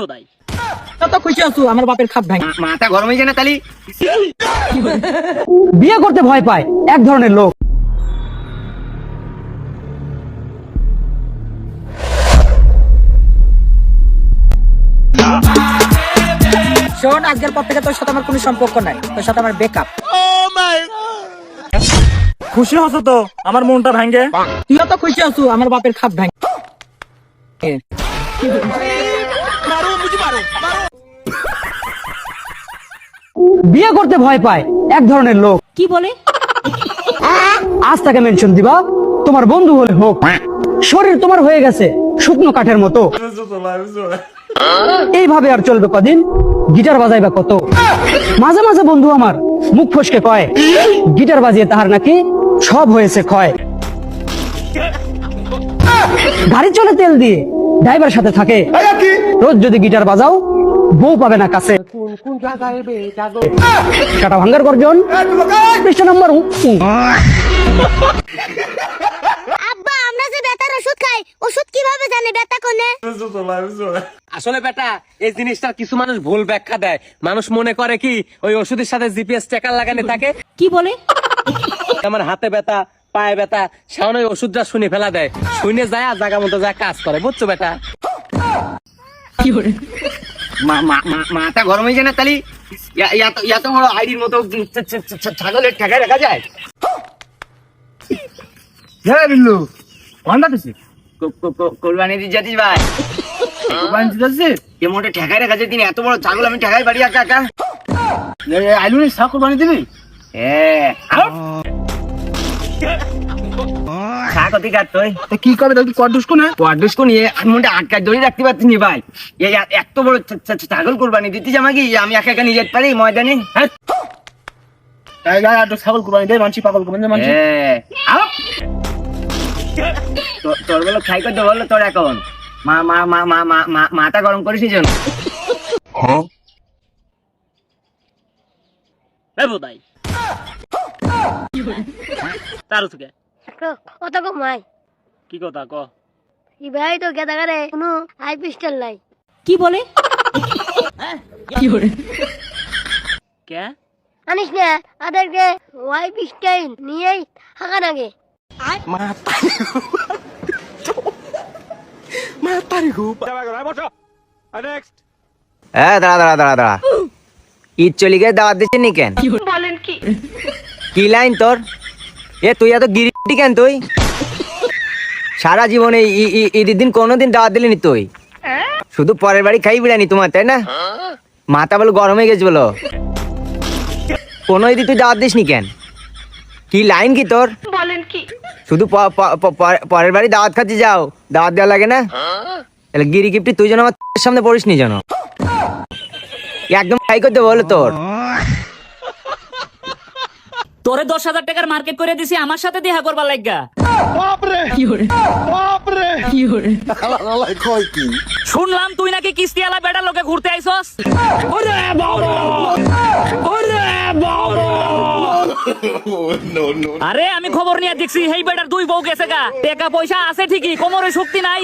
বোধাই কত খুশি আছো আমার বাপের খাপ ভাই। মাথা গরম হয়ে যায় না তালি? বিয়ে করতে ভয় পায় এক ধরনের লোক। শোন, আজকের পর থেকে তোর সাথে আমার কোনো সম্পর্ক নাই, তোর সাথে আমার ব্রেকআপ। খুশি হছো তো? আমার মনটা ভাঙ্গে। তুই তো খুশি আছো আমার বাপের খাপ ভাই। বিয়ে করতে ভয় পায় এক ধরনের লোক। কি বলে? আজ তাকে মেনশন দিবা, তোমার বন্ধু হলে হোক। শরীর তোমার হয়ে গেছে শুকনো কাঠের মতো। এইভাবে আর চলবে কদিন? গিটার বাজাইবা কত? মাঝে মাঝে বন্ধু আমার মুখ ফসকে কয়, গিটার বাজিয়ে তাহার নাকি সব হয়েছে ক্ষয়। গাড়ি চলে তেল দিয়ে, ড্রাইভার সাথে থাকে। রোজ যদি গিটার বাজাও বউ পাবে না কাছে। কাটা ভাঙ্গার গর্জন, পৃষ্ঠা নম্বর। আব্বা, আমরা যে ব্যথার ওষুধ খাই, ওষুধ কিভাবে জানে ব্যথা কোনে? আসলে বেটা এই জিনিসটার কিছু মানুষ ভুল ব্যাখ্যা দেয়। মানুষ মনে করে কি ওই ওষুধের সাথে জিপিএস ট্র্যাকার লাগানো থাকে। কি বলে? আমার হাতে ব্যথা, পায়ে ব্যথা, সামনে ওই ওষুধটা শুনে ফেলা দেয়। শুনে যায় আর জায়গা মতো যায় কাজ করে, বুঝছো বেটা? মাথা গরম হয়ে যায় না তালি? এত বড় আইডির মতো ছাগলের ঠেকায় রাখা যায়? হ্যাঁ বিল্লু, কোরবানি দিয়ে যাচ্ছিস ভাই? কোরবানি দিতে যাচ্ছিস? এ মোটে ঠেকায় রাখা যায়? তিনি এত বড় ছাগল আমি ঠেকাই পারি একা একা? আইলু নি সব কোরবানি দিবি? কি করবে কডুসকো না? কডুসকো নিয়ে আমি মনটা আটকায় ধরে রাখতে পারছি নি ভাই। এত বড় ছাগল কোরবানি দিতে আমাকে, আমি একা একা নিয়ে যেতে পারি ময়দানে? ছাগল কোরবানি দেয় মানছি, পাগল কোরবানি দেয় মানছি। তোর বলো খাই করতে বললো তোর এখন মাথা গরম করিস জন। বোধাই তার থেকে কত কমাই কি কথা ক? এই ভাই তো গেদা করে কোনো হাই পিস্টল নাই। কি বলে? কে আনিস না আদেরকে ওয়াই পিস্টল নিয়েই হাঁকা নাগে। দাঁড়া ঈদ চলি গিয়ে দাওয়াত দিচ্ছি নি কেন? বলেন কি? কি লাইন তোর? এ তুই এত গিরিটি কেন? তুই সারা জীবনে ঈদের দিন কোনোদিন দাওয়াত দিলি নি তুই? শুধু পরের বাড়ি খাই বিড়ানি তোমার, তাই না? মাথা বলো গরম হয়ে গেছে বলো? কোনো ঈদি তুই দাওয়াত দিস নি কেন? কি লাইন কি তোর? বলেন কি? শুধু পরের বাড়ি দাওয়াত খাচ্ছি, যাও দাওয়াত দেওয়া লাগে না? তাহলে গিরি গিফটি তুই যেন আমার সামনে পড়িস নি যেন। একদম খাই করতে বলো তোর। তোরে 10,000 টাকার মার্কেট করে দিছি আমার সাথে দেখা করবার লাগা। শুনলাম তুই নাকি কিস্তিওয়ালা বেটার লোকে ঘুরতে আইছস। আরে আমি খবর নিয়ে দেখছি এই বেটার 2 বউ গেছে গা। টাকা পয়সা আছে ঠিকই, কোমরে শক্তি নাই।